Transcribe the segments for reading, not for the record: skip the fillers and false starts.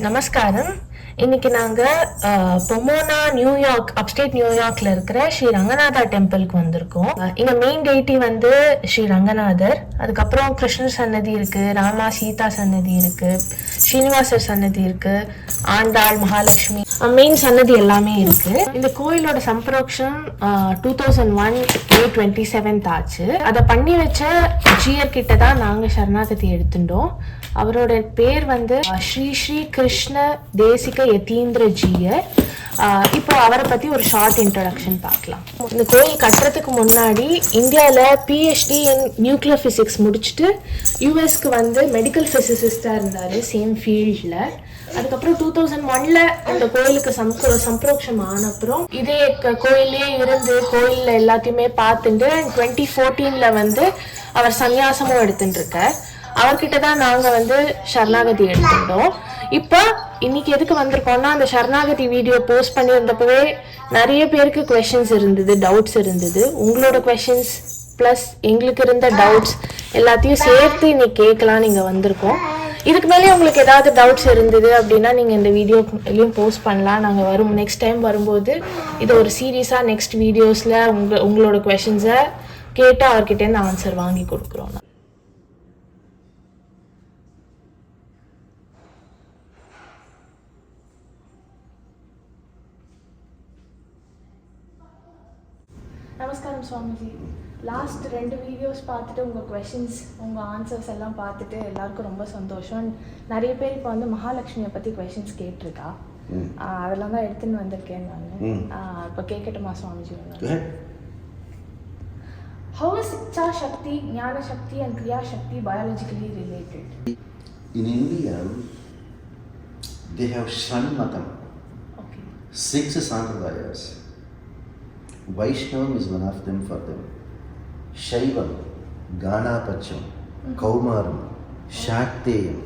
நமஸ்காரம். இன்னைக்கு நாங்கள் பொமோனா நியூயார்க் அப்ஸ்டேட் நியூயார்க்ல இருக்கிற ஸ்ரீ ரங்கநாதா டெம்பிளுக்கு வந்திருக்கோம். இங்கே மெயின் டெய்ட்டி வந்து ஸ்ரீ ரங்கநாதர், அதுக்கப்புறம் கிருஷ்ணர் சன்னதி இருக்கு, ராமா சீதா சன்னதி இருக்கு, ஸ்ரீனிவாசர் சன்னதி இருக்கு, ஆண்டாள், மகாலட்சுமி மெயின் சன்னதி எல்லாமே இருக்கு. இந்த கோயிலோட சம்பரோக்ஷம் 2001 May 27 ஆச்சு. அதை பண்ணி வச்ச ஜீயர் கிட்ட தான் நாங்கள் சரணாகதி எடுத்துட்டோம். அவரோட பேர் வந்து ஸ்ரீ ஸ்ரீ கிருஷ்ண தேசிக யதீந்திர ஜீயர். இப்போ அவரை பற்றி ஒரு ஷார்ட் இன்ட்ரடக்ஷன் பார்க்கலாம். இந்த கோயில் கட்டுறதுக்கு முன்னாடி இந்தியாவில் PhD இன் நியூக்ளியர் ஃபிசிக்ஸ் முடிச்சுட்டு யூஎஸ்க்கு வந்து மெடிக்கல் ஃபிசிசிஸ்டாக இருந்தார் சேம் ஃபீல்டில். அதுக்கப்புறம் 2001 இந்த கோயிலுக்கு சம்பரோக்ஷம் ஆனப்புறம் இதே கோயிலே இருந்து கோயிலில் எல்லாத்தையுமே பார்த்துட்டு 2014 வந்து அவர் சன்னியாசமும் எடுத்துட்டு இருக்கார். அவர்கிட்ட தான் நாங்கள் வந்து சரணாகதி எடுத்துட்டோம். இப்போ இன்னைக்கு எதுக்கு வந்திருக்கோம்னா, அந்த சரணாகதி வீடியோ போஸ்ட் பண்ணியிருந்தப்பவே நிறைய பேருக்கு கொஷின்ஸ் இருந்தது, டவுட்ஸ் இருந்தது. உங்களோட கொஷின்ஸ் ப்ளஸ் எங்களுக்கு இருந்த டவுட்ஸ் எல்லாத்தையும் சேர்த்து இன்னைக்கு கேட்கலாம் நீங்கள் வந்திருக்கோம். இதுக்கு மேலே உங்களுக்கு ஏதாவது டவுட்ஸ் இருந்தது அப்படின்னா நீங்கள் இந்த வீடியோலையும் போஸ்ட் பண்ணலாம். நாங்கள் நெக்ஸ்ட் டைம் வரும்போது இதை ஒரு சீரியஸாக நெக்ஸ்ட் வீடியோஸில் உங்களோட கொஷின்ஸை கேட்டு அவர்கிட்டேருந்து ஆன்சர் வாங்கி கொடுக்குறோம். நமஸ்காரம் சுவாமிஜி. லாஸ்ட் 2 வீடியோஸ் பார்த்துட்டு உங்கள் கொஷின்ஸ், உங்கள் ஆன்சர்ஸ் எல்லாம் பார்த்துட்டு எல்லாருக்கும் ரொம்ப சந்தோஷம். நிறைய பேர் இப்போ வந்து மகாலட்சுமியை பற்றி கொஷின்ஸ் கேட்டிருக்கா. அதெல்லாம் தான் எடுத்துன்னு வந்திருக்கேன் நான். இப்போ கேட்கட்டுமா Swamiji? How is Ichha Shakti, Jnana Shakti and Kriya Shakti biologically related? In India, they have Shanmatam. Okay. 6 sampradayas. Vaishnavam is one of them for them. Shaivam, Ganapacham, Kaumaram, Shakteyam.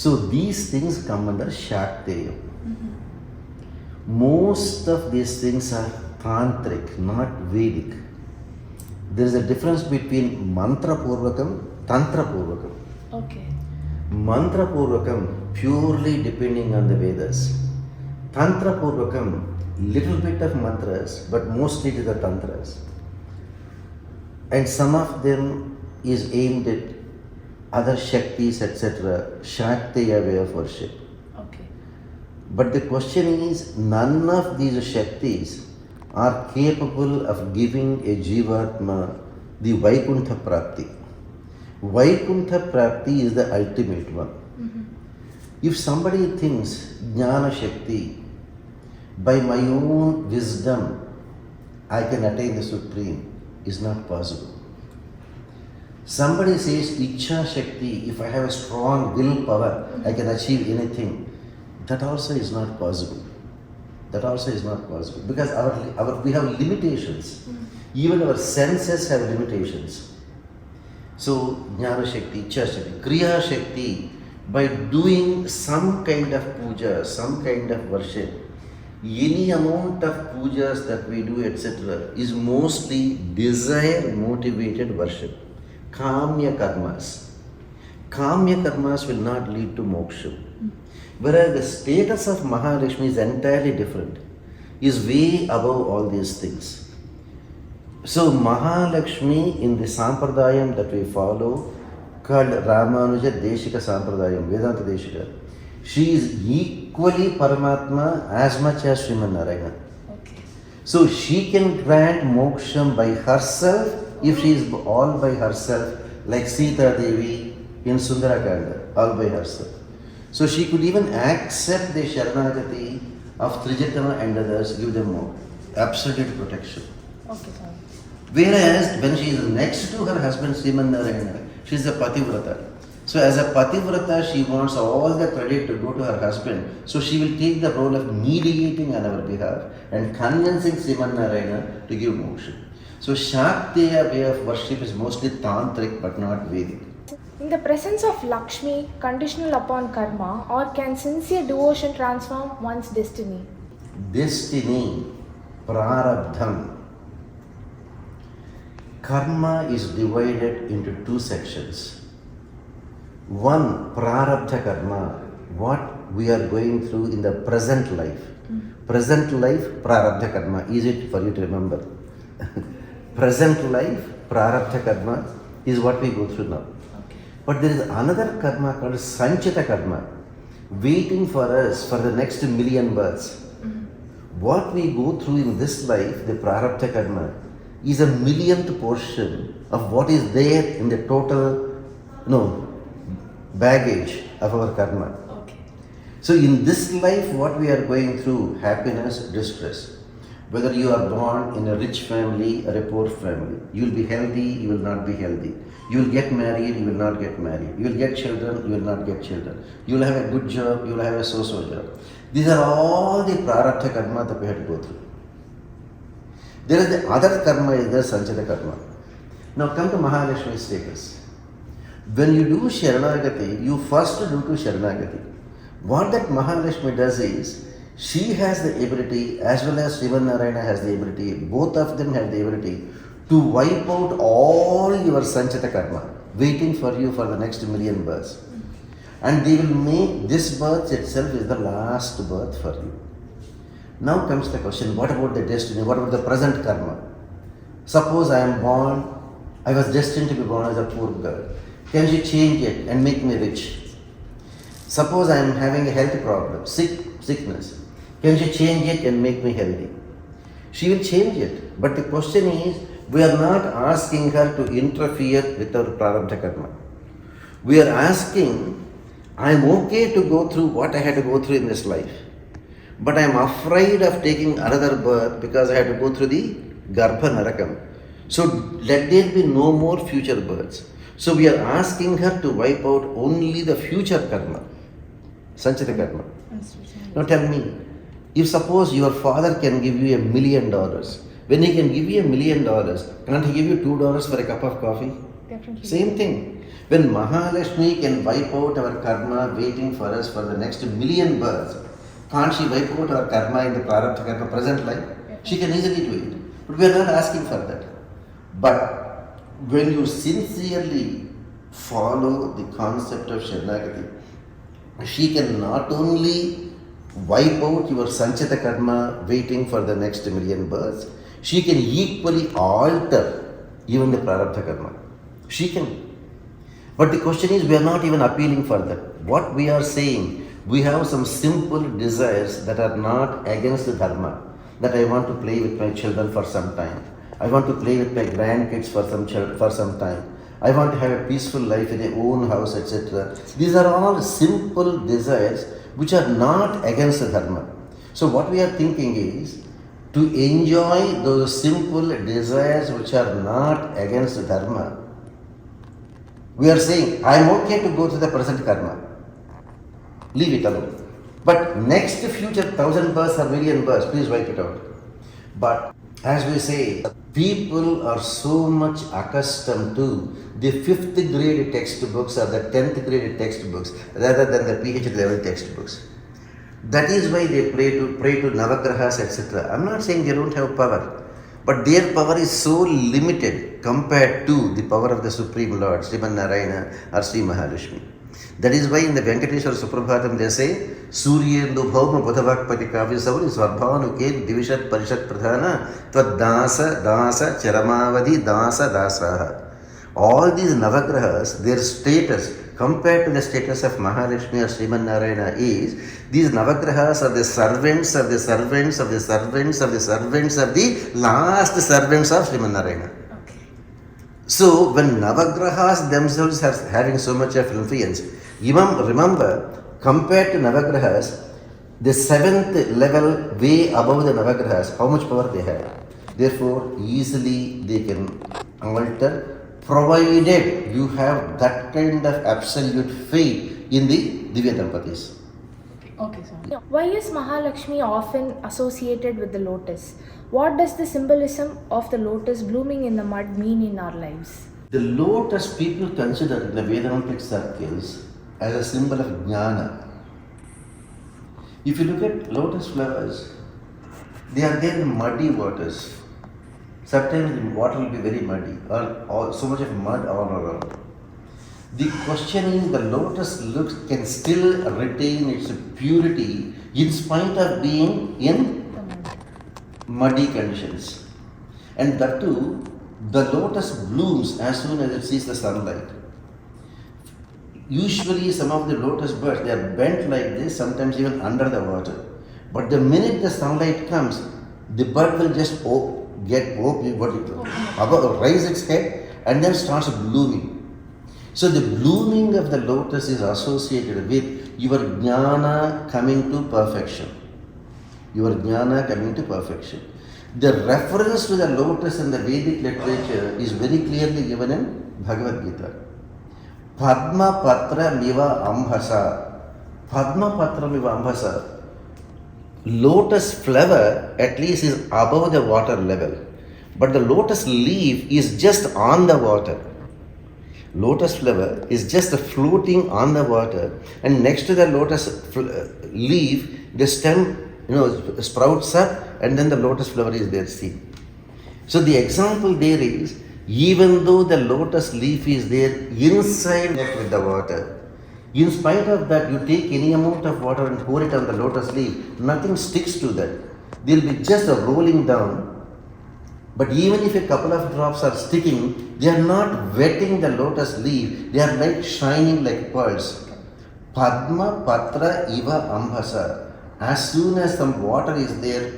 So these things come under Shakteyam. Most of these things are tantric, not Vedic. There is a difference between mantra purvakam, tantra purvakam. Okay. Mantra purvakam purely depending on the Vedas. Tantra purvakam little bit of mantras, but mostly to the tantras. And some of them is aimed at other shaktis, etc. Shaktiya way of worship. Okay. But the question is, none of these shaktis are capable of giving a Jivatma the Vaikuntha Prapti. Vaikuntha Prapti is the ultimate one. If somebody thinks Jnana Shakti, by my own wisdom I can attain the Supreme, is not possible. Somebody says Ichha Shakti, if I have a strong willpower, I can achieve anything. That also is not possible. That also is not possible because we have limitations. Even our senses have limitations. So Jnana Shakti, Ichha Shakti, Kriya Shakti, by doing some kind of puja, some kind of worship, any amount of pujas that we do, etc., is mostly desire motivated worship. Kamya karmas. Kamya karmas will not lead to moksha. Whereas the status of Mahalakshmi is entirely different, is way above all these things. So Mahalakshmi in the sampradayam that we follow, called Ramanuja Deshika Sampradayam, Vedanta Deshika, she is equally Paramatma as much as Sriman Narayana. Okay. So she can grant moksham by herself if she is all by herself, like Sita Devi in Sundarakanda, all by herself. So she could even accept the Sharanagati of Trijatama and others, give them more absolute protection. Okay, sir. Whereas when she is next to her husband Sriman Narayana, she is a Pativrata. So as a Pativrata, she wants all the credit to go to her husband. So she will take the role of mediating on our behalf and convincing Sriman Narayana to give moksha. So Shaktiya way of worship is mostly tantric but not Vedic. In the presence of Lakshmi, conditional upon karma, or can sincere devotion transform one's destiny? Destiny, prarabdham. Karma is divided into 2 sections. One, prarabdha karma, what we are going through in the present life. Present life, prarabdha karma. Easy for you to remember. Present life, prarabdha karma is what we go through now. But there is another karma called sanchita karma, waiting for us for the next million births. What we go through in this life, the prarabdha karma, is a millionth portion of what is there in the total baggage of our karma. So in this life, what we are going through, happiness, distress. Whether you are born in a rich family or a poor family, you will be healthy, you will not be healthy. You will get married, you will not get married. You will get children, you will not get children. You will have a good job, you will have a so-so job. These are all the prarabdha karma that we have to go through. There is the other karma, is the sanchita karma. Now come to Mahalakshmi status. When you do Sharanagati, you first do to Sharanagati. What that Mahalakshmi does is, she has the ability, as well as Srivanarayana has the ability, both of them have the ability to wipe out all your sanchita karma, waiting for you for the next million births. And they will make this birth itself is the last birth for you. Now comes the question, what about the destiny? What about the present karma? Suppose I am born, I was destined to be born as a poor girl. Can she change it and make me rich? Suppose I am having a health problem, sickness. Can she change it and make me healthy? She will change it. But the question is, we are not asking her to interfere with our prarabdha karma. We are asking, I am okay to go through what I had to go through in this life. But I am afraid of taking another birth because I had to go through the Garbha Narakam. So let there be no more future births. So we are asking her to wipe out only the future karma, sanchita karma. Now tell me, if suppose your father can give you $1 million, when he can give you $1 million, can't he give you $2 for a cup of coffee? Definitely. Same thing. When Mahalakshmi can wipe out our karma waiting for us for the next million births, can't she wipe out our karma in the prarabdha karma present life? She can easily do it. But we are not asking for that. But when you sincerely follow the concept of Sharanagati, she can not only wipe out your sanchita karma waiting for the next million births, she can equally alter even the prarabdha karma. She can. But the question is, we are not even appealing for that. What we are saying, we have some simple desires that are not against the dharma. That I want to play with my children for some time. I want to play with my grandkids for some time. I want to have a peaceful life in a own house, etc. These are all simple desires which are not against the dharma. So what we are thinking is to enjoy those simple desires which are not against the dharma. We are saying, I am okay to go through the present karma. Leave it alone. But next future 1,000 births or million births, please wipe it out. But as we say, people are so much accustomed to the 5th grade textbooks or the 10th grade textbooks rather than the PhD level textbooks. That is why they pray to Navagrahas, etc. I'm not saying they don't have power, but their power is so limited compared to the power of the Supreme Lord, Sri Narayana or Sri Mahalakshmi. That is why in the Venkateshwara Suprabhatam they say, Suryendu Bhauma Budhavakpati Kavya Sauri Svarbhanuke Divishat Parishat Pradhana Tvad Dasa Dasa Charamavadi Dasa Dasaha. All these Navagrahas, their status compared to the status of Mahalakshmi or Sriman Narayana is, these Navagrahas are the servants of the servants of the servants of the servants of the last servants of Sriman Narayana. So when Navagrahas themselves are having so much of influence, even remember, compared to Navagrahas, the 7th level way above the Navagrahas, how much power they have. Therefore, easily they can alter, provided you have that kind of absolute faith in the Divya Dampatis. Okay, sir. Why is Mahalakshmi often associated with the lotus? What does the symbolism of the lotus blooming in the mud mean in our lives? The lotus people consider in the Vedantic circles as a symbol of jnana. If you look at lotus flowers, they are there in muddy waters. Sometimes the water will be very muddy or so much of mud all around. The question is, the lotus looks can still retain its purity in spite of being in muddy conditions. And that too, the lotus blooms as soon as it sees the sunlight. Usually some of the lotus buds, they are bent like this, sometimes even under the water. But the minute the sunlight comes, the bud will just raise its head and then starts blooming. So the blooming of the lotus is associated with your jnana coming to perfection. Your jnana coming to perfection. The reference to the lotus in the Vedic literature is very clearly given in Bhagavad Gita. Padma patra miva ambhasa. Padma patra miva ambhasa. Lotus flower at least is above the water level. But the lotus leaf is just on the water. Lotus flower is just floating on the water, and next to the lotus leaf, the stem sprouts up, and then the lotus flower is there seen. So the example there is, even though the lotus leaf is there inside with the water, in spite of that, you take any amount of water and pour it on the lotus leaf, nothing sticks to that. They will be just rolling down. But even if a couple of drops are sticking, they are not wetting the lotus leaf, they are like shining like pearls. Padma patra iva ambhasa. As soon as some water is there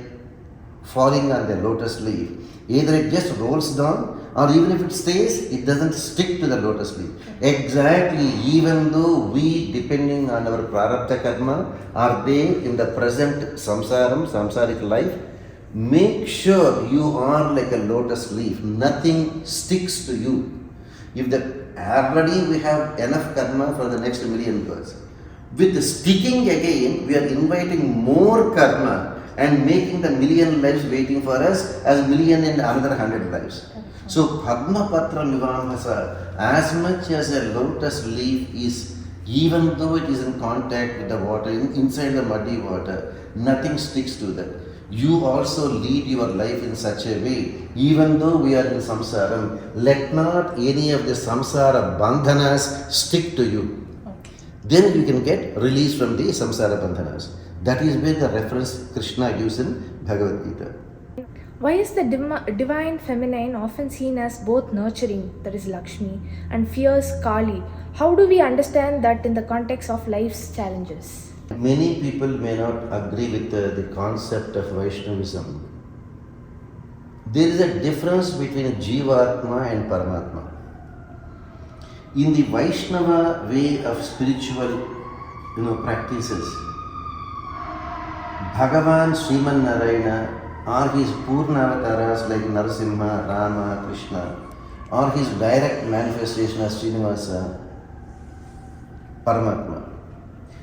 falling on the lotus leaf, either it just rolls down, or even if it stays, it doesn't stick to the lotus leaf. Exactly, even though we, depending on our prarabdha karma, are there in the present samsaric life, make sure you are like a lotus leaf. Nothing sticks to you. If already we have enough karma for the next million births. With the sticking again, we are inviting more karma and making the million lives waiting for us as million and another 100 lives. So Padma Patra Mivambhasa, as much as a lotus leaf is, even though it is in contact with the water, inside the muddy water, nothing sticks to that. You also lead your life in such a way, even though we are in samsara, let not any of the samsara bandhanas stick to you. Then you can get released from the samsara bandhanas. That is where the reference Krishna gives in Bhagavad Gita. Why is the divine feminine often seen as both nurturing, that is Lakshmi, and fierce Kali? How do we understand that in the context of life's challenges? Many people may not agree with the concept of Vaishnavism. There is a difference between Jeevatma and Paramatma. In the Vaishnava way of spiritual practices, Bhagavan Sriman Narayana or his Purnavataras like Narasimha, Rama, Krishna, or his direct manifestation as Srinivasa, Paramatma.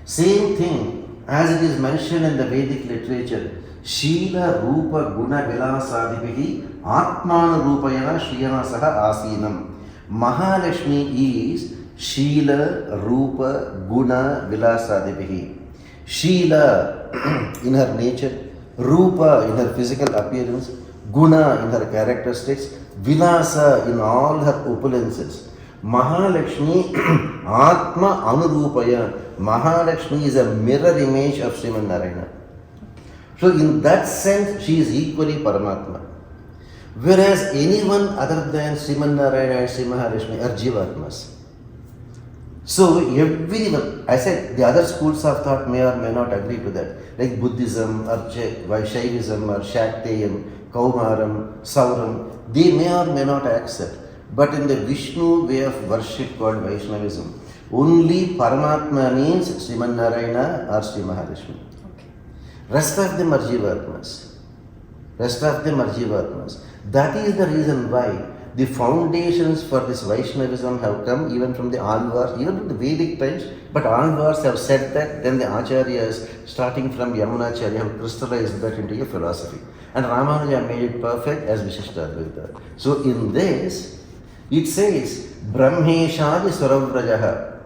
Same thing as it is mentioned in the Vedic literature, Sheela Rupa Guna Vilasadibihi Atmana Rupayana Shriyanasaha Asinam. Mahalakshmi is Sheela Rupa Guna Vilasadibihi. Sheela in her nature, Rupa in her physical appearance, Guna in her characteristics, Vilasa in all her opulences. Mahalakshmi Atma Anurupaya. Mahalakshmi is a mirror image of Sriman Narayana. So in that sense, she is equally Paramatma. Whereas anyone other than Sriman Narayana and Sri Mahalakshmi are Jivatmas. So everyone, I said the other schools of thought may or may not agree to that. Like Buddhism or Shaivism or Shakteyam, Kaumaram, Sauram, they may or may not accept. But in the Vishnu way of worship called Vaishnavism, only Paramatma means Sriman Narayana or Sri Mahalakshmi. Rest of them are Jivatmas. That is the reason why the foundations for this Vaishnavism have come even from the Alvars, even from the Vedic times, but Alvars have said that, then the Acharyas, starting from Yamunacharya, have crystallized that into a philosophy. And Ramanuja made it perfect as Vishishta-Advaita. So in this, it says, Brahmeshadi Suravrajaha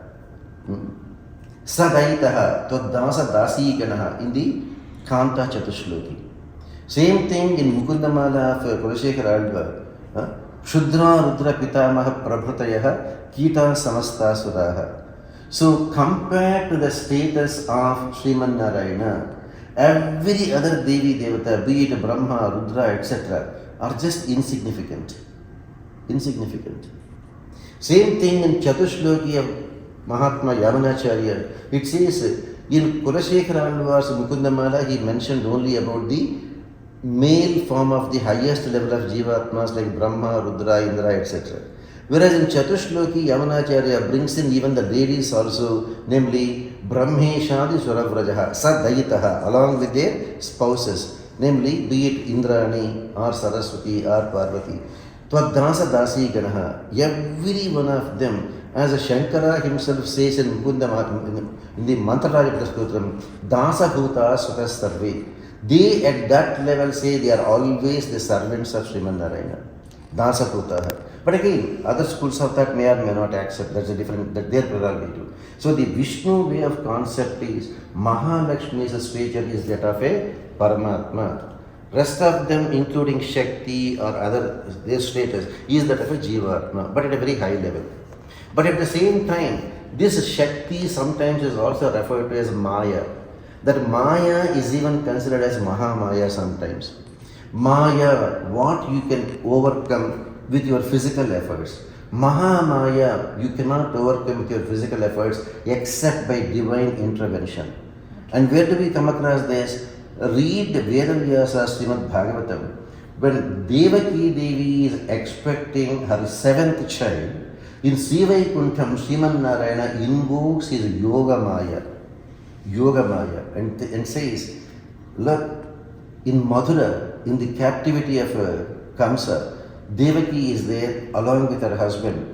Sadaitaha Todasa Dasi Ganaha in the Kanta Chatushloki. Same thing in Mukundamala of Kulashekara Alvar. Shudra Rudra Pitamaha Prabhutayah Kita Samastasuraha. So compared to the status of Sriman Narayana, every other Devi Devata, be it Brahma, Rudra, etc., are just insignificant. Insignificant. Same thing in Chatushloki of Mahatma Yamunacharya. It says in Kulasekhara Alvar's Mukundamala, he mentioned only about the male form of the highest level of Jivatmas like Brahma, Rudra, Indra, etc. Whereas in Chatushloki, Yamunacharya brings in even the ladies also, namely Brahmeshadi Suravrajaha, Sadayitaha, along with their spouses, namely be it Indrani or Saraswati or Parvati. Twadasa Dasi Ganaha, every one of them, as Shankara himself says in the Mantralaya Prastutram, Dasa Bhuta Sutas Sarve. They at that level say they are always the servants of Sriman Narayana. Dasa Bhuta. But again, other schools of that may or may not accept. That's a different, that's their prerogative. So the Vishnu way of concept is Mahalakshmi's stature is that of a Paramatma. Rest of them, including Shakti or other, their status is that of a Jivatma, but at a very high level. But at the same time, this Shakti sometimes is also referred to as Maya. That Maya is even considered as Mahamaya sometimes. Maya, what you can overcome with your physical efforts. Mahamaya, you cannot overcome with your physical efforts except by divine intervention. And where do we come across this? Read Vedavyasa Srimad Bhagavatam. When Devaki Devi is expecting her seventh child, in Sri Vaikuntham, Sriman Narayana invokes his Yoga Maya, and says, look, in Mathura, in the captivity of Kamsa, Devaki is there along with her husband,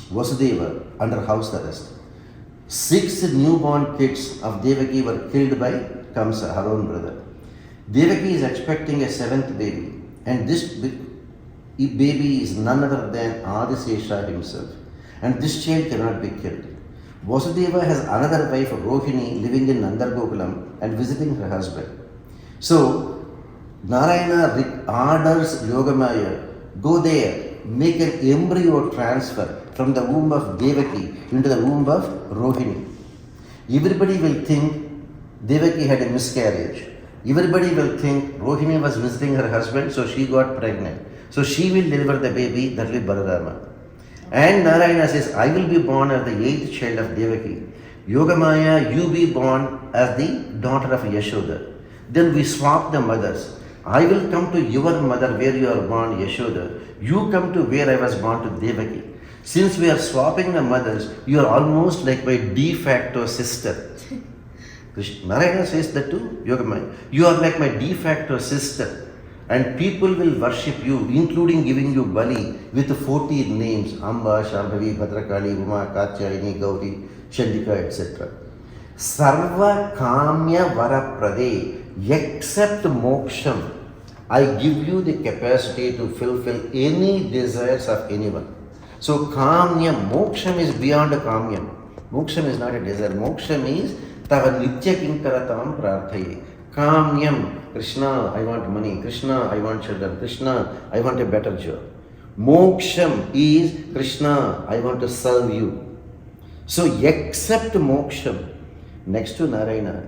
Vasudeva, under house arrest. 6 newborn kids of Devaki were killed by Kamsa, her own brother. Devaki is expecting a 7th baby, and this baby is none other than Adisesha himself, and this child cannot be killed. Vasudeva has another wife, Rohini, living in Nandargokulam and visiting her husband. So, Narayana orders Yogamaya, go there, make an embryo transfer from the womb of Devaki into the womb of Rohini. Everybody will think Devaki had a miscarriage. Everybody will think Rohini was visiting her husband, so she got pregnant. So she will deliver the baby, that will be Balarama. And Narayana says, I will be born as the 8th child of Devaki. Yogamaya, you be born as the daughter of Yashoda. Then we swap the mothers. I will come to your mother where you are born, Yashoda. You come to where I was born, to Devaki. Since we are swapping the mothers, you are almost like my de facto sister. Narayana says that to Yogamaya. You are like my de facto sister. And people will worship you, including giving you Bali with 14 names, Amba, Shambhavi, Bhadrakali, Uma, Katyayini, Gauri, Chandika, etc. Sarva Kamya Vara Prade, except moksham, I give you the capacity to fulfill any desires of anyone. So Kamya, moksham is beyond Kamya. Moksham is not a desire. Moksham is Tava Nitya Kinkaratam Prarthaye. Kamyam, Krishna, I want money. Krishna, I want children. Krishna, I want a better job. Moksham is Krishna, I want to serve you. So except moksham, next to Narayana,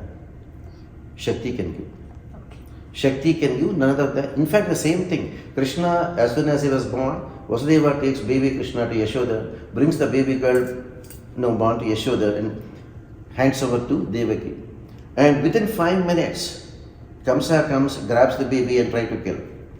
Shakti can give. Shakti can give none other than, in fact, the same thing. Krishna, as soon as he was born, Vasudeva takes baby Krishna to Yashoda, brings the baby girl born to Yashoda and hands over to Devaki. And within 5 minutes, Kamsa comes, grabs the baby and tries to kill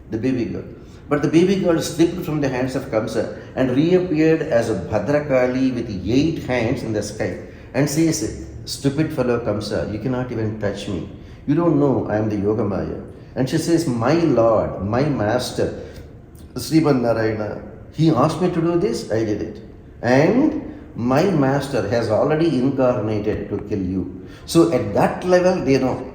the baby girl. But the baby girl slipped from the hands of Kamsa and reappeared as a Bhadrakali with 8 hands in the sky and says, stupid fellow Kamsa, you cannot even touch me. You don't know I am the Yogamaya. And she says, my Lord, my Master, Sriman Narayana, he asked me to do this, I did it. And my Master has already incarnated to kill you. So at that level, they know.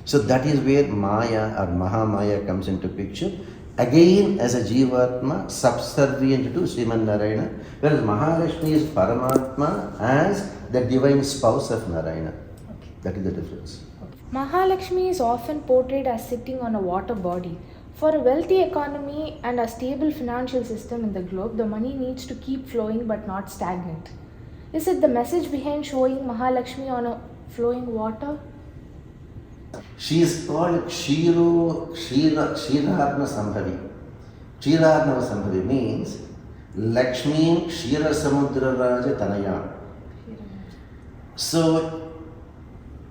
So that is where Maya or Mahamaya comes into picture. Again, as a Jivatma, subservient to Sriman Narayana, whereas Mahalakshmi is Paramatma as the divine spouse of Narayana. Okay. That is the difference. Mahalakshmi is often portrayed as sitting on a water body. For a wealthy economy and a stable financial system in the globe, the money needs to keep flowing but not stagnant. Is it the message behind showing Mahalakshmi on a flowing water? She is called Kshiratma Sambhavi. Kshiratma Sambhavi means Lakshmi Kshira Samudra Raja Tanaya. So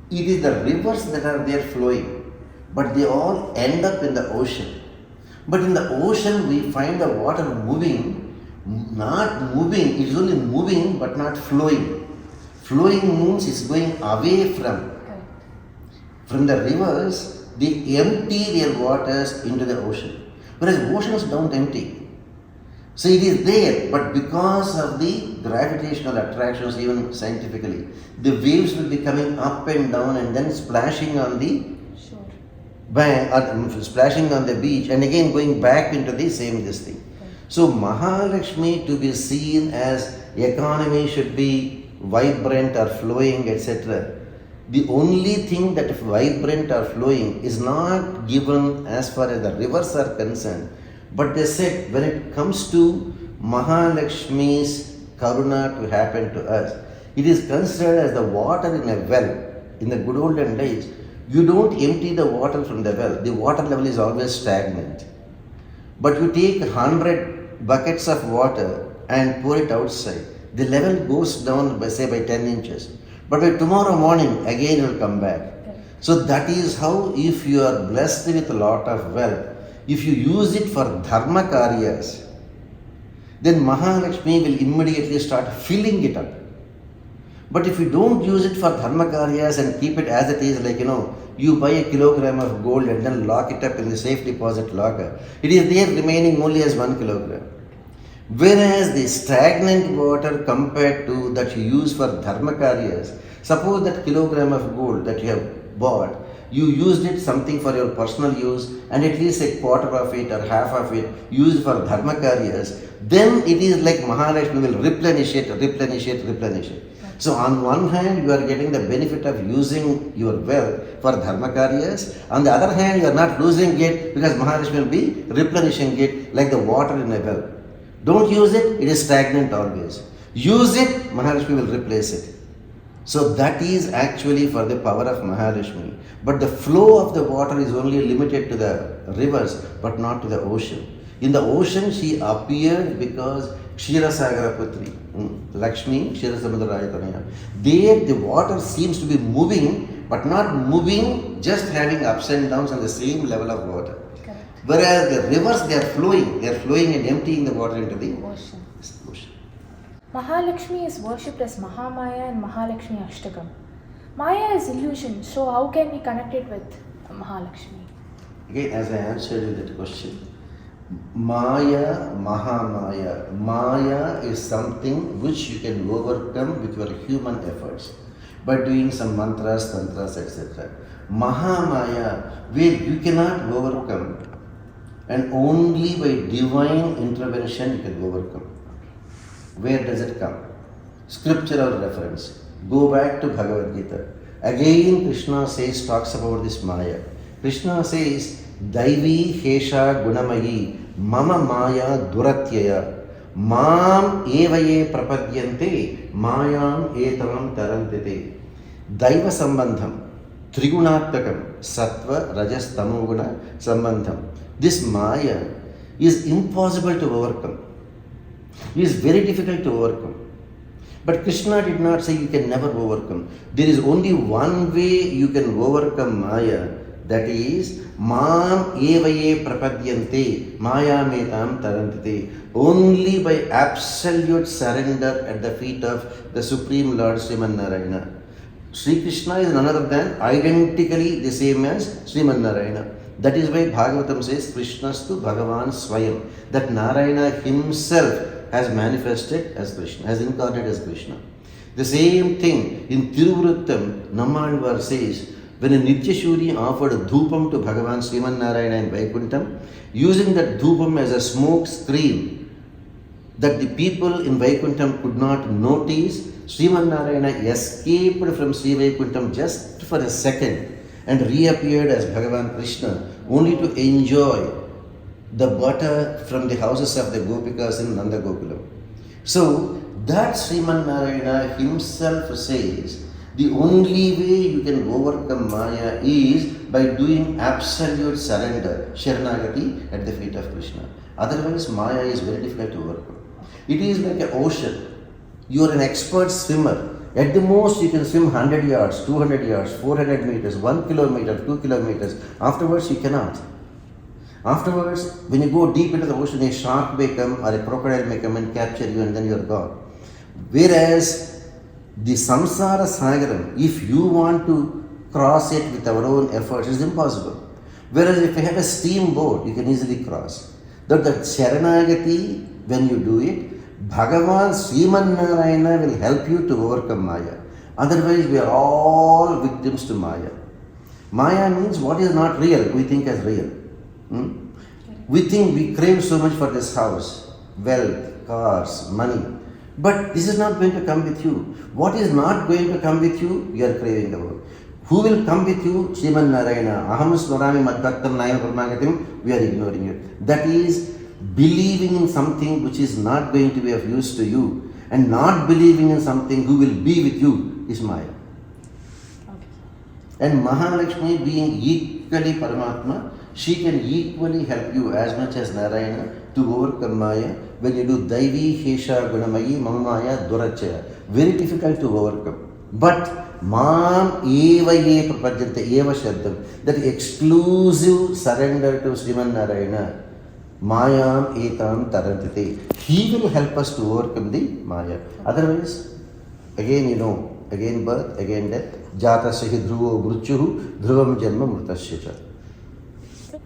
it is the rivers that are there flowing, but they all end up in the ocean. But in the ocean we find the water moving, not moving, it is only moving but not flowing. Flowing means it's going away from. From the rivers, they empty their waters into the ocean. Whereas oceans don't empty. So it is there, but because of the gravitational attractions, even scientifically, the waves will be coming up and down and then splashing on the bank, or splashing on the beach, and again going back into the same this thing. So Mahalakshmi to be seen as economy should be vibrant or flowing, etc. The only thing that is vibrant or flowing is not given as far as the rivers are concerned. But they said when it comes to Mahalakshmi's karuna to happen to us, it is considered as the water in a well. In the good olden days, you don't empty the water from the well. The water level is always stagnant. But you take 100 buckets of water and pour it outside. The level goes down by 10 inches. But by tomorrow morning, again it will come back. So that is how, if you are blessed with a lot of wealth, if you use it for dharma karyas, then Mahalakshmi will immediately start filling it up. But if you don't use it for dharma karyas and keep it as it is, like you buy a kilogram of gold and then lock it up in the safe deposit locker, it is there remaining only as 1 kilogram. Whereas the stagnant water compared to that you use for dharma karyas, suppose that kilogram of gold that you have bought, you used it something for your personal use and at least a quarter of it or half of it used for dharma karyas, then it is like Mahalakshmi will replenish it. So on one hand you are getting the benefit of using your wealth for dharma karyas, on the other hand you are not losing it because Mahalakshmi will be replenishing it like the water in a well. Don't use it, it is stagnant always. Use it, Mahalakshmi will replace it. So that is actually for the power of Mahalakshmi. But the flow of the water is only limited to the rivers, but not to the ocean. In the ocean, she appeared because Kshirasagara Putri, Lakshmi, Kshirasamudrayatanaya. There, the water seems to be moving, but not moving, just having ups and downs on the same level of water. Correct. Whereas the rivers, they are flowing and emptying the water into the Ocean. ocean. Mahalakshmi is worshipped as Mahamaya and Mahalakshmi Ashtakam. Maya is illusion, so how can we connect it with Mahalakshmi? Again, as I answered you that question, Maya, Mahamaya. Maya is something which you can overcome with your human efforts by doing some mantras, tantras, etc. Mahamaya, where you cannot overcome, and only by divine intervention you can overcome. Where does it come? Scriptural reference. Go back to Bhagavad Gita. Again Krishna talks about this Maya. Krishna says, Daivi Hesha Gunamayi Mama Maya Duratyaya Mam Evaye Prapadyante Mayam Etavam Tarantite. Daiva Sambandham Trigunatmakam Sattva Rajas Tamoguna Sambandham. This Maya is impossible to overcome. It is very difficult to overcome. But Krishna did not say you can never overcome. There is only one way you can overcome Maya, that is Mam Evaye Prapadyante Mayametam Tarantite. Only by absolute surrender at the feet of the Supreme Lord Sriman Narayana. Sri Krishna is none other than identically the same as Sriman Narayana. That is why Bhagavatam says Krishnastu Bhagavan Swayam. That Narayana himself has manifested as Krishna, has incarnated as Krishna. The same thing in Tiruvrittam, Nammalvar says, when a Nityashuri offered a dhupam to Bhagavan Sriman Narayana in Vaikuntham, using that dhupam as a smoke screen that the people in Vaikuntham could not notice, Sriman Narayana escaped from Sri Vaikuntham just for a second and reappeared as Bhagavan Krishna, only to enjoy the butter from the houses of the Gopikas in Nanda Gokulam. So that Sriman Narayana himself says the only way you can overcome Maya is by doing absolute surrender, Sharanagati, at the feet of Krishna. Otherwise, Maya is very difficult to overcome. It is like an ocean. You are an expert swimmer. At the most, you can swim 100 yards, 200 yards, 400 meters, 1 kilometer, 2 kilometers. Afterwards, you cannot. Afterwards, when you go deep into the ocean, a shark may come or a crocodile may come and capture you, and then you are gone. Whereas the samsara sagaram, if you want to cross it with our own efforts, is impossible. Whereas if you have a steamboat, you can easily cross. That Sharanagati, when you do it, Bhagavan Sriman Narayana will help you to overcome Maya. Otherwise, we are all victims to Maya. Maya means what is not real, we think as real. We think we crave so much for this house, wealth, cars, money. But this is not going to come with you. What is not going to come with you, you are craving about. Who will come with you? Sriman Narayana. Aham smarami madbhaktam nayam parmagatim. We are ignoring it. That is believing in something which is not going to be of use to you, and not believing in something who will be with you is Maya. Okay. And Mahalakshmi being equally Paramatma, she can equally help you as much as Narayana to overcome Maya. When you do Daivi, Hesha, Gunamayi, Mamaya, Durachaya, very difficult to overcome. But Mam Eva Ye Prapajante Eva Shabdam, that exclusive surrender to Sriman Narayana, Mayam Etam Tarantite. He will help us to overcome the Maya. Otherwise, again again birth, again death. Jata Sahi Dhruvo Mruchuhu, Dhruvam Janma Mrutasya.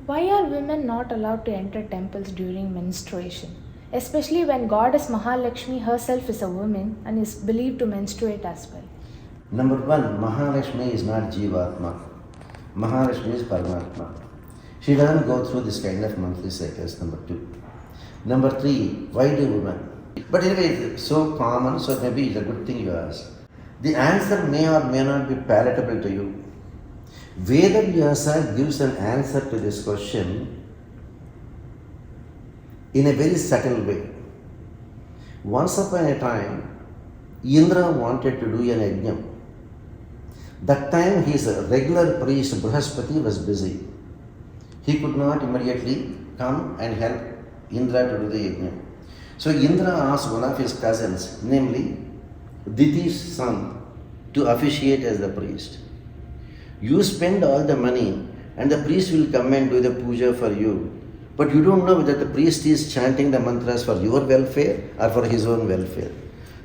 Why are women not allowed to enter temples during menstruation? Especially when goddess Mahalakshmi herself is a woman and is believed to menstruate as well. Number one, Mahalakshmi is not Jivatma. Mahalakshmi is Paramatma. She doesn't go through this kind of monthly cycles, number two. Number three, why do women? But anyway, it's so common, so maybe it's a good thing you ask. The answer may or may not be palatable to you. Veda Vyasa gives an answer to this question in a very subtle way. Once upon a time, Indra wanted to do an yajna. That time his regular priest Brahaspati was busy. He could not immediately come and help Indra to do the yajna. So Indra asked one of his cousins, namely Diti's son, to officiate as the priest. You spend all the money and the priest will come and do the puja for you. But you don't know whether the priest is chanting the mantras for your welfare or for his own welfare.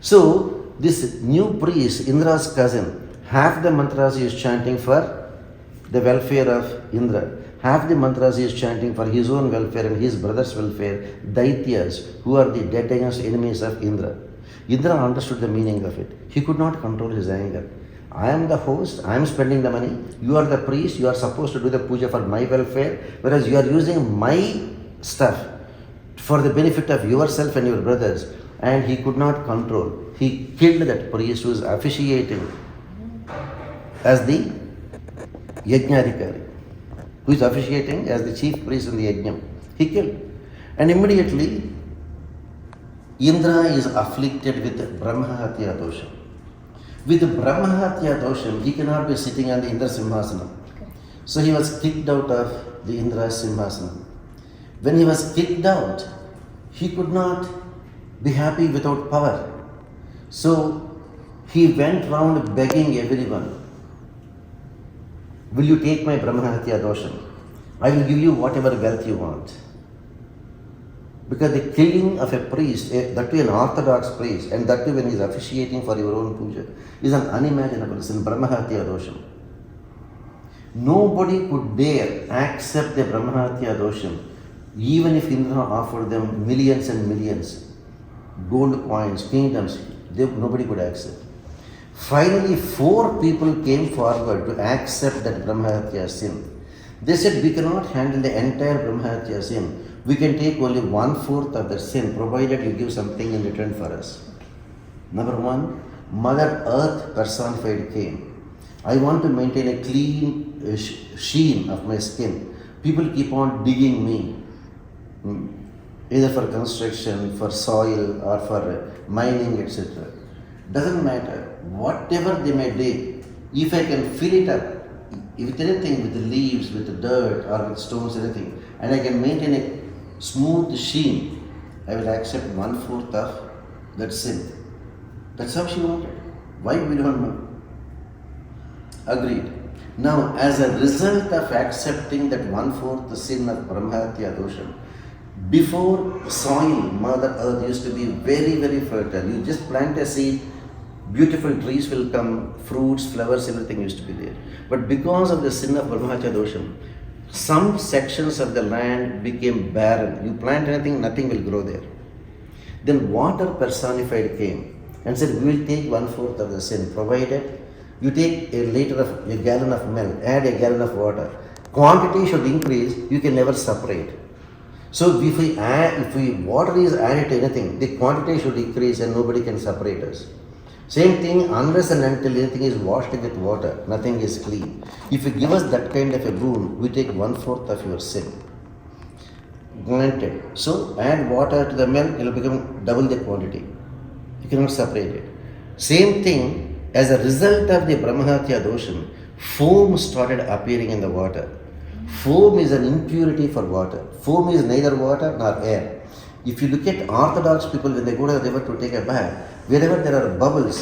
So this new priest, Indra's cousin, half the mantras he is chanting for the welfare of Indra. Half the mantras he is chanting for his own welfare and his brother's welfare, Daityas, who are the dead enemies of Indra. Indra understood the meaning of it. He could not control his anger. I am the host, I am spending the money, you are the priest, you are supposed to do the puja for my welfare, whereas you are using my stuff for the benefit of yourself and your brothers. And he could not control. He killed that priest who is officiating as the Yajnadhikari, who is officiating as the chief priest in the Yajnam. He killed. And immediately, Indra is afflicted with Brahmahatya dosha. With Brahmahatya dosha, he cannot be sitting on the Indra Simhasana. So he was kicked out of the Indra Simhasana. When he was kicked out, he could not be happy without power. So he went round begging everyone, will you take my Brahmahatya dosha? I will give you whatever wealth you want. Because the killing of a priest, that too an orthodox priest, and that too when he is officiating for your own puja, is an unimaginable sin, Brahmahatya dosha. Nobody could dare accept the Brahmahatya dosha, even if Indra offered them millions and millions, gold coins, kingdoms, nobody could accept. Finally, 4 people came forward to accept that Brahmahatya sin. They said, we cannot handle the entire Brahmahatya sin. We can take only 1/4 of the sin, provided you give something in return for us. Number 1, Mother Earth personified came. I want to maintain a clean sheen of my skin. People keep on digging me. either for construction, for soil, or for mining, etc. Doesn't matter. Whatever they may do, if I can fill it up with anything, with the leaves, with the dirt, or with stones, anything, and I can maintain a smooth sheen, I will accept 1/4 of that sin. That's how she wanted. Why? We don't know. Agreed. Now, as a result of accepting that 1/4 the sin of Brahmahatya dosha, before soil, Mother Earth used to be very, very fertile. You just plant a seed, beautiful trees will come, fruits, flowers, everything used to be there. But because of the sin of Brahmahatya dosha, some sections of the land became barren. You plant anything, nothing will grow there. Then water personified came and said, we will take 1/4 of the sin, provided you take a gallon of milk, add a gallon of water. Quantity should increase, you can never separate. So if water is added to anything, the quantity should increase and nobody can separate us. Same thing, unless and until anything is washed with water, nothing is clean. If you give us that kind of a boon, we take 1/4 of your sin. Granted. So add water to the milk, it will become double the quantity. You cannot separate it. Same thing, as a result of the Brahmahatya dosha, foam started appearing in the water. Foam is an impurity for water. Foam is neither water nor air. If you look at Orthodox people, when they go to the river to take a bath, wherever there are bubbles,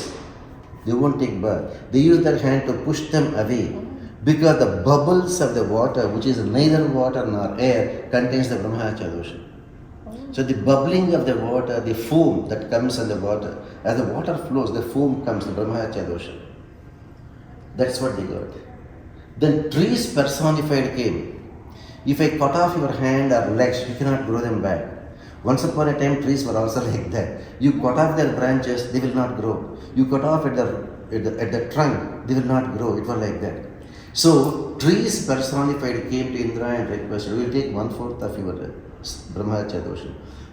they won't take bath. They use their hand to push them away, because the bubbles of the water, which is neither water nor air, contains the Brahmahatya dosha. So the bubbling of the water, the foam that comes in the water, as the water flows, the foam comes, the Brahmahatya dosha. That's what they got. Then trees personified came. If I cut off your hand or legs, you cannot grow them back. Once upon a time, trees were also like that. You cut off their branches, they will not grow. You cut off at the trunk, they will not grow. It was like that. So trees personified came to Indra and requested, we will take 1/4 of your Brahmahatya dosha.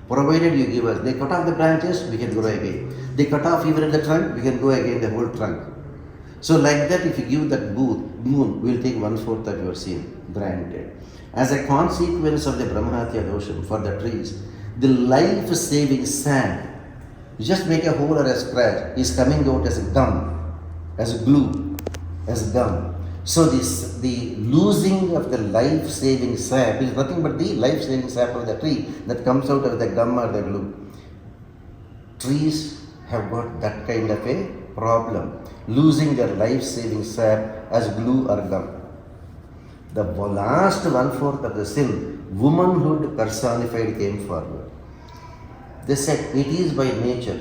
Provided you give us. They cut off the branches, we can grow again. They cut off even the trunk, we can grow again the whole trunk. So like that, if you give that boon, we will take 1/4 of your sin. Granted. As a consequence of the Brahmahatya dosha for the trees, the life-saving sand, you just make a hole or a scratch, is coming out as a gum, as a glue, as gum. So the losing of the life-saving sap is nothing but the life-saving sap of the tree that comes out of the gum or the glue. Trees have got that kind of a problem, losing their life-saving sap as glue or gum. The last 1/4 of the sin, womanhood personified, came forward. They said, it is by nature.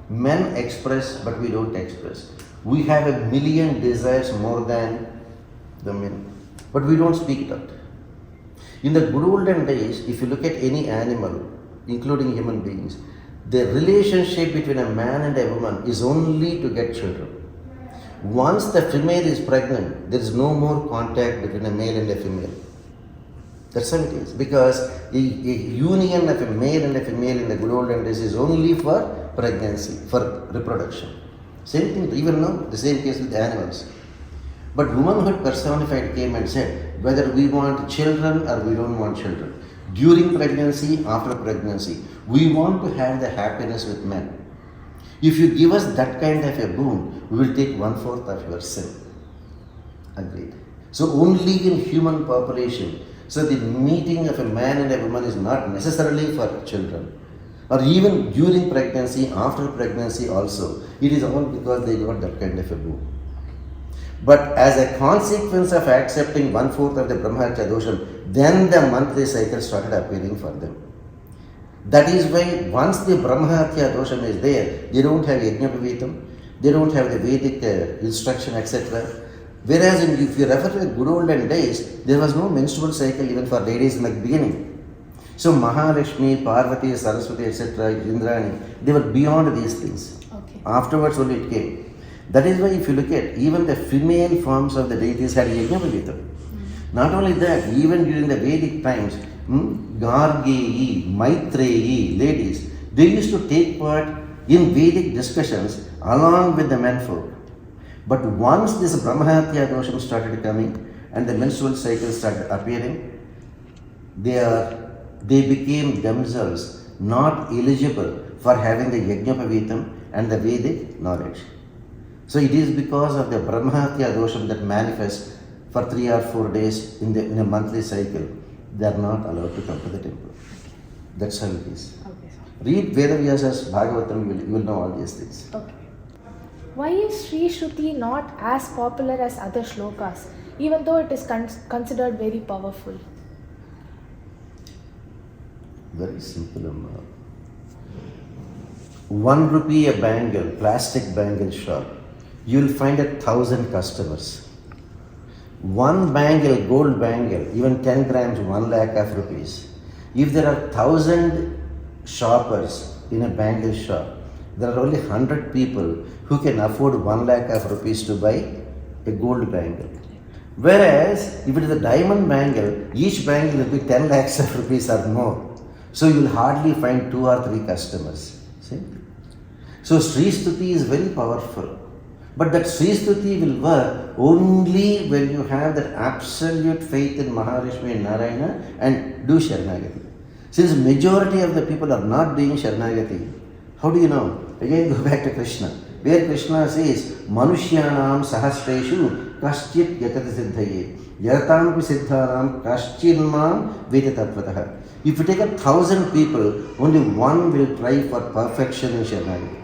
Men express, but we don't express. We have 1,000,000 desires more than the men, but we don't speak it out. In the good olden days, if you look at any animal, including human beings, the relationship between a man and a woman is only to get children. Once the female is pregnant, there is no more contact between a male and a female. That's how it is. Because a union of a male and a female in the good olden days is only for pregnancy, for reproduction. Same thing, even now, the same case with animals. But womanhood personified came and said, whether we want children or we don't want children, during pregnancy, after pregnancy, we want to have the happiness with men. If you give us that kind of a boon, we will take 1/4 of your sin. Agreed. So only in human population. So the meeting of a man and a woman is not necessarily for children. Or even during pregnancy, after pregnancy also. It is all because they got that kind of a boon. But as a consequence of accepting 1/4 of the Brahmahatya dosha, then the monthly cycle started appearing for them. That is why once the Brahmahatya dosha is there, they don't have Yajnapavitam, they don't have the Vedic instruction, etc. Whereas if you refer to the good olden days, there was no menstrual cycle even for ladies in the beginning. So Mahalakshmi, Parvati, Saraswati, etc., Indrani, they were beyond these things. Okay. Afterwards only it came. That is why if you look at even the female forms of the deities had Yajnapavitam. Not only that, even during the Vedic times, Gargeyi, Maitreyi, ladies, they used to take part in Vedic discussions along with the menfolk. But once this Brahmahatya dosha started coming and the menstrual cycle started appearing, they are they became themselves not eligible for having the Yajnapavitam and the Vedic knowledge. So it is because of the Brahmahatya dosham that manifests for 3 or 4 days in a monthly cycle. They are not allowed to come to the temple. That's how it is. Okay, sir. Read Vedavyasa's Bhagavatam, you will know all these things. Okay. Why is Sri Shruti not as popular as other shlokas, even though it is considered very powerful? Very simple, Amma. 1 rupee a bangle, plastic bangle shop, you will find 1,000 customers. 1 bangle, gold bangle, even 10 grams, 1 lakh of rupees. If there are 1,000 shoppers in a bangle shop, there are only 100 people who can afford 1 lakh of rupees to buy a gold bangle. Whereas, if it is a diamond bangle, each bangle will be 10 lakhs of rupees or more. So you will hardly find 2 or 3 customers. See? So Sri Stuti is very powerful. But that Sri Stuti will work only when you have that absolute faith in Mahalakshmi and Narayana and do Sharanagati. Since majority of the people are not doing Sharanagati, how do you know? Again go back to Krishna. Where Krishna says, Manushyanam sahasreshu kaschit yatati siddhaye yaratampi siddhanam kaschilmam vedatatvataha. If you take 1,000 people, only one will try for perfection in Sharanagati.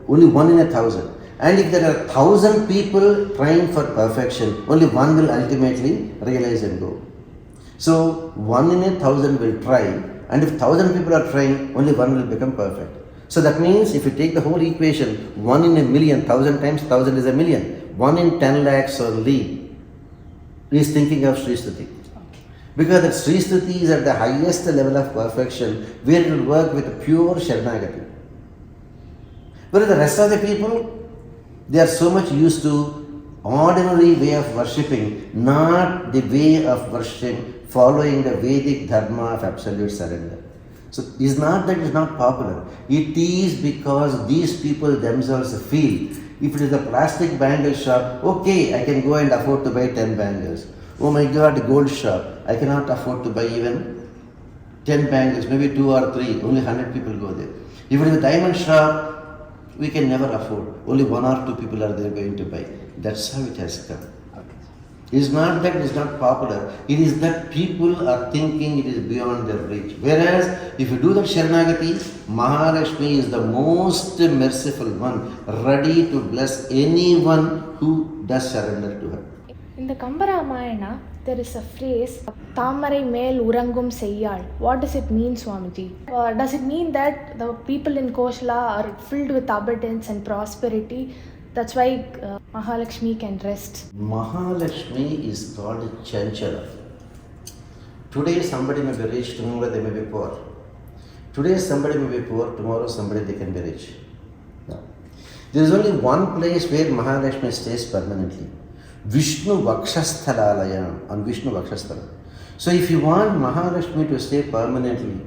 Only 1 in 1,000. And if there are 1,000 people trying for perfection, only one will ultimately realize and go. So 1 in 1,000 will try, and if 1,000 people are trying, only one will become perfect. So that means if you take the whole equation, 1 in a million, 1,000 times 1,000 is a million. 1 in 10 lakhs only is thinking of Sri Stuti. Because that Sri Stuti is at the highest level of perfection, where it will work with pure Sharanagati. Whereas the rest of the people, they are so much used to ordinary way of worshipping, not the way of worshipping following the Vedic dharma of absolute surrender. So it's not that it's not popular. It is because these people themselves feel, if it is a plastic bangle shop, okay, I can go and afford to buy 10 bangles. Oh my God, gold shop, I cannot afford to buy even 10 bangles, maybe 2 or 3, only 100 people go there. If it is a diamond shop, we can never afford. Only 1 or 2 people are there going to buy. That's how it has come. It is not that it is not popular. It is that people are thinking it is beyond their reach. Whereas, if you do that Sharanagati, Mahalakshmi is the most merciful one, ready to bless anyone who does surrender to her. In the Ramayana, there is a phrase, Tamarai mel urangum seyyal. What does it mean, Swamiji? Does it mean that the people in Kosala are filled with abundance and prosperity? That's why Mahalakshmi can rest. Mahalakshmi is called Chanchala. Today somebody may be rich, tomorrow they may be poor. Today somebody may be poor, tomorrow somebody they can be rich. No. There is only one place where Mahalakshmi stays permanently. Vishnu Vakshasthalayam, on Vishnu Vakshasthala. So if you want Mahalakshmi to stay permanently,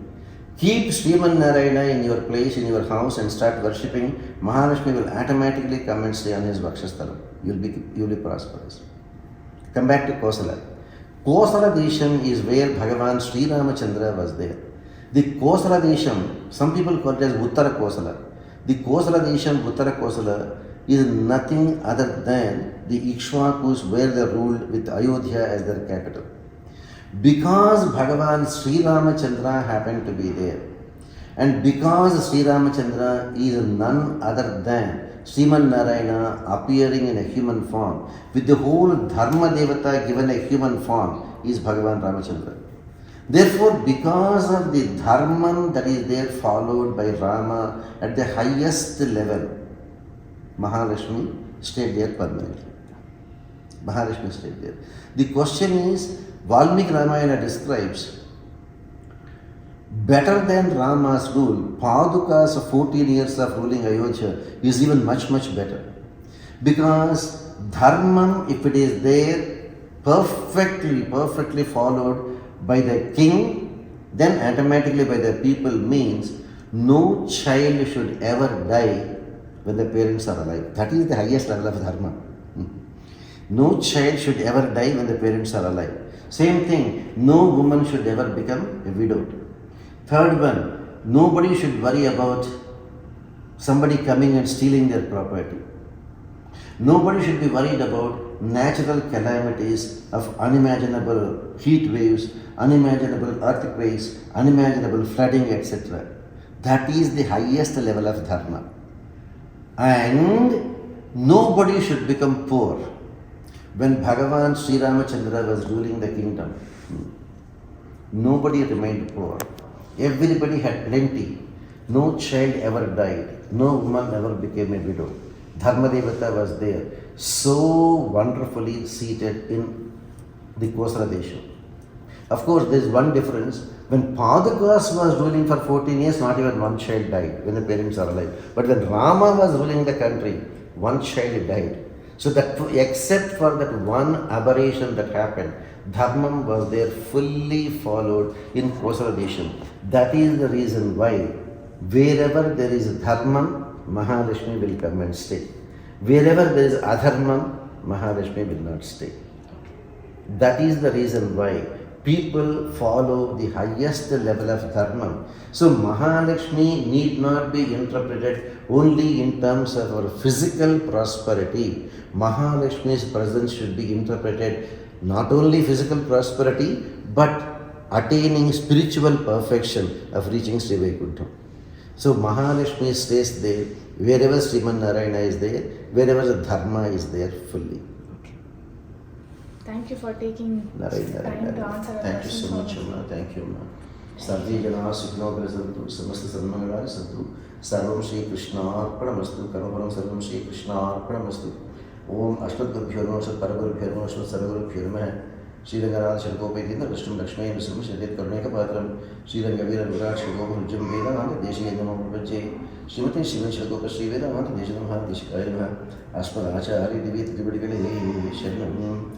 keep Sriman Narayana in your place, in your house, and start worshipping. Mahalakshmi will automatically come and stay on his Vakshasthalam. You'll be prosperous. Come back to Kosala. Kosala Desham is where Bhagavan Sri Ramachandra was there. The Kosala Desham, some people call it as Uttara Kosala. The Kosala Desham, Uttara Kosala, is nothing other than the Ikshvakus where they ruled with Ayodhya as their capital. Because Bhagavan Sri Ramachandra happened to be there, and because Sri Ramachandra is none other than Sriman Narayana appearing in a human form, with the whole Dharma Devata given a human form, is Bhagavan Ramachandra. Therefore, because of the Dharma that is there followed by Rama at the highest level, Mahalakshmi stayed there permanently. Mahalakshmi stayed there. The question is, Valmiki Ramayana describes better than Rama's rule, Paduka's 14 years of ruling Ayodhya is even much, much better. Because Dharma, if it is there, perfectly followed by the king, then automatically by the people, means no child should ever die when the parents are alive. That is the highest level of Dharma. No child should ever die when the parents are alive. Same thing, no woman should ever become a widow. Third one, nobody should worry about somebody coming and stealing their property. Nobody should be worried about natural calamities of unimaginable heat waves, unimaginable earthquakes, unimaginable flooding, etc. That is the highest level of dharma. And nobody should become poor. When Bhagavan Sri Ramachandra was ruling the kingdom, nobody remained poor. Everybody had plenty. No child ever died. No woman ever became a widow. Dharma Devata was there, so wonderfully seated in the Kosala Desha. Of course, there is one difference. When Padakas was ruling for 14 years, not even one child died when the parents are alive. But when Rama was ruling the country, one child died. So that except for that one aberration that happened, Dharmam was there fully followed in Kosala Desha. That is the reason why wherever there is Dharmam, Mahalakshmi will come and stay. Wherever there is Adharmam, Mahalakshmi will not stay. That is the reason why people follow the highest level of Dharma. So Mahalakshmi need not be interpreted only in terms of our physical prosperity. Mahalakshmi's presence should be interpreted not only physical prosperity, but attaining spiritual perfection of reaching Sri Vaikuntha. So Mahalakshmi stays there, wherever Sriman Narayana is there, wherever the Dharma is there fully. Thank you for taking time to answer our Thank you so much, Amma. Thank you, Amma. Sarve Jana Sukhno Bhajantu, Samasta Sarvamangala Santu, Sarvam Shri Krishna Arpanamastu, Karmaparam Sarvam Shri Krishna Arpanamastu. Om Ashtatgurubhyo Namo Sat Paragurubhyo Namo Sat Sarvagurubhyo Namaha. Sri Ranganatha Shalkopedinda Vishnu Lakshmi Nusam Shadit Karneka Patram Sri Rangavira Virat Shalkopam Jam Veda Nanda Deshi Namo Prabhaje Srimati Shivan Shalkopa Sri Veda Nanda Deshi Namaha Deshikaya Namaha Aspada Acharya Divi Tribhadikale Sharanam